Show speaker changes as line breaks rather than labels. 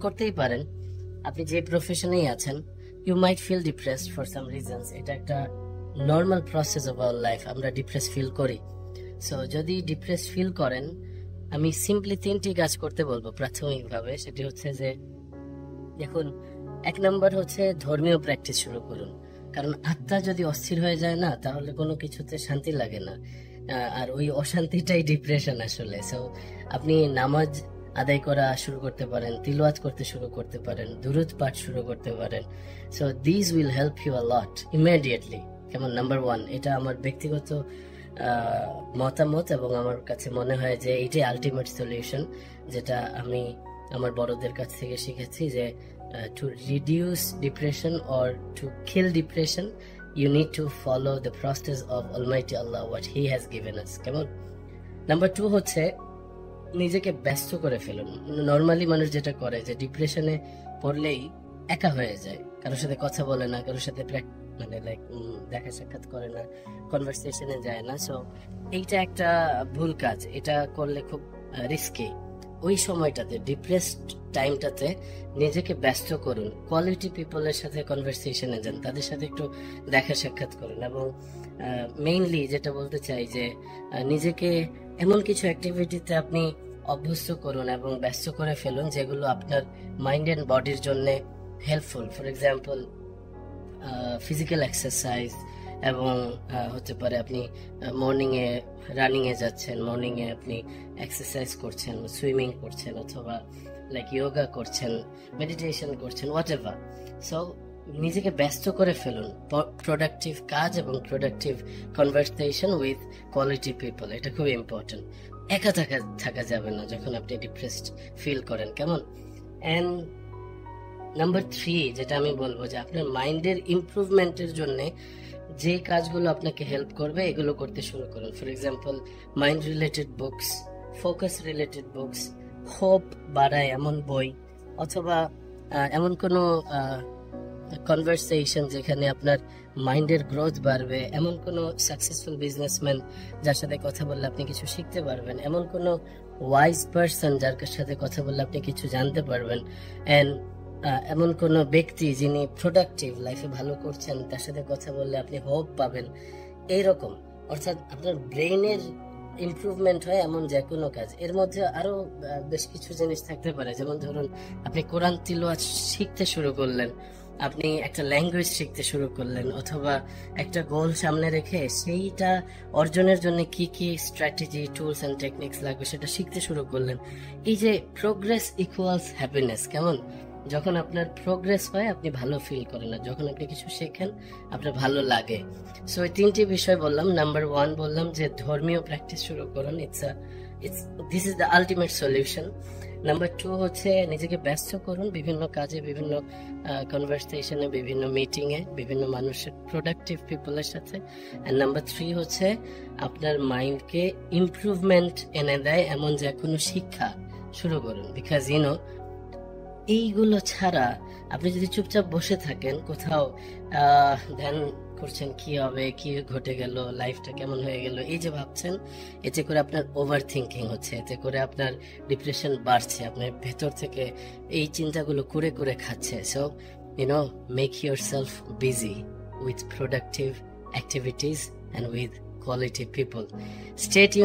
করতেই পারেন, আপনি যে প্রফেশনেই আছেন, you might feel depressed for some reasons. এটা একটা normal process of our life, আমরা ডিপ্রেস ফিল করি। সো যদি ডিপ্রেস ফিল করেন, আমি সিম্পলি 3টি কাজ করতে বলবো প্রাথমিকভাবে। সেটি হচ্ছে যে, দেখুন, 1 নম্বর হচ্ছে ধর্মীয় প্র্যাকটিস শুরু করুন। কারণ আত্মা যদি অস্থির হয়ে যায় না, তাহলে কোনো কিছুতে শান্তি লাগে না, আর ওই অশান্তিটাই ডিপ্রেশন আসলে। সো আপনি নামাজ আদায় করা শুরু করতে পারেন, তিলাওয়াত করতে শুরু করতে পারেন, দুরুদ পাঠ শুরু করতে পারেন। So this will help you a lot immediately. কেমন? নাম্বার 1, এটা আমার ব্যক্তিগত মতামত, এবং আমার কাছে মনে হয় যে এটাই আলটিমেট সলিউশন, যেটা আমি আমার বড়দের কাছ থেকে শিখেছি, যে to reduce depression or to kill depression, you need to follow the process of Almighty Allah, what He has given us. কেমন? নাম্বার 2 হচ্ছে নিজেকে ব্যস্ত করে ফেলুন। নর্মালি মানুষ যেটা করে, যে ডিপ্রেশনে পড়লেই একা হয়ে যায়, কারোর সাথে কথা বলে না, কারোর সাথে মানে লাইক দেখা সাক্ষাৎ করে না, কনভারসেশনে যায় না। সো এইটা একটা ভুল কাজ, এটা করলে খুব রিস্কি। ওই সময়টাতে, ডিপ্রেসড টাইমটাতে নিজেকে ব্যস্ত করুন, কোয়ালিটি পিপলের সাথে কনভারসেশনে যান, তাদের সাথে একটু দেখা সাক্ষাৎ করুন। এবং মেইনলি যেটা বলতে চাই, যে নিজেকে এমন কিছু অ্যাক্টিভিটিতে আপনি অভ্যস্ত করুন এবং ব্যস্ত করে ফেলুন, যেগুলো আপনার মাইন্ড অ্যান্ড বডির জন্য helpful. For example, physical exercise, এবং হতে পারে আপনি মর্নিংয়ে রানিংয়ে যাচ্ছেন, মর্নিংয়ে আপনি এক্সারসাইজ করছেন, সুইমিং করছেন, অথবা লাইক যোগা করছেন, মেডিটেশন করছেন, হোয়াট এভার। সো নিজেকে ব্যস্ত করে ফেলুন, প্রোডাক্টিভ কাজ এবং productive conversation with quality people, এটা খুব ইম্পর্টেন্ট। একা থাকা যাবে না যখন আপনি ডিপ্রেসড ফিল করেন। কেমন? অ্যান্ড নাম্বার 3, যেটা আমি বলবো, যে আপনার মাইন্ডের ইমপ্রুভমেন্টের জন্য যে কাজগুলো আপনাকে হেল্প করবে, এগুলো করতে শুরু করুন। For example, mind related books, focus related books, hope বাড়ায় এমন বই, অথবা এমন কোনো কনভারসেশন যেখানে আপনার মাইন্ডের গ্রোথ বাড়বে, এমন কোনো সাকসেসফুল বিজনেসম্যান যার সাথে কথা বললে আপনি কিছু শিখতে পারবেন, এমন কোনো ওয়াইজ পারসন যার সাথে কথা বললে আপনি কিছু জানতে পারবেন, অ্যান্ড এমন কোনো ব্যক্তি যিনি প্রোডাক্টিভ লাইফে ভালো করছেন, তার সাথে কথা বললে আপনি হোপ পাবেন। এইরকম, অর্থাৎ আপনার ব্রেইনের ইমপ্রুভমেন্ট হয় এমন যে কোনো কাজ। এর মধ্যে আরো বেশ কিছু জিনিস থাকতে পারে, যেমন ধরুন, আপনি কোরআন তিলাওয়াত শিখতে শুরু করলেন, আপনি একটা ল্যাঙ্গুয়েজ শিখতে শুরু করলেন, অথবা একটা গোল সামনে রেখে সেইটা অর্জনের জন্য কি কি স্ট্র্যাটেজি, টুলস এন্ড টেকনিক্স লাগবে সেটা শিখতে শুরু করলেন। এই যে প্রোগ্রেস ইকুয়ালস হ্যাপিনেস। কেমন? যখন আপনার প্রোগ্রেস হয়, আপনি ভালো ফিল করেন, না যখন আপনি কিছু শেখেন আপনার ভালো লাগে। সো এই 3টি বিষয় বললাম। নাম্বার 1 বললাম যে ধর্মীয় প্র্যাকটিস শুরু করুন, this is the ultimate solution. Number 2 হচ্ছে নিজেকে ব্যস্ত করুন বিভিন্ন কাজে, বিভিন্ন কনভারসেশনে, বিভিন্ন মিটিংয়ে, বিভিন্ন মানুষের প্রোডাক্টিভ পিপলের সাথে। অ্যান্ড নাম্বার 3 হচ্ছে আপনার মাইন্ডকে ইমপ্রুভমেন্ট এনে দেয় এমন যে কোনো শিক্ষা শুরু করুন। বিকজ এইগুলো ছাড়া আপনি যদি চুপচাপ বসে থাকেন কোথাও, ধ্যান করছেন কি হবে, কি ঘটে গেল, লাইফটা কেমন হয়ে গেল, এই যে ভাবছেন, এতে করে আপনার ওভার থিঙ্কিং হচ্ছে, এতে করে আপনার ডিপ্রেশন বাড়ছে, আপনার ভেতর থেকে এই চিন্তাগুলো করে করে খাচ্ছে। So make yourself busy with productive activities and with quality people. Stay tuned.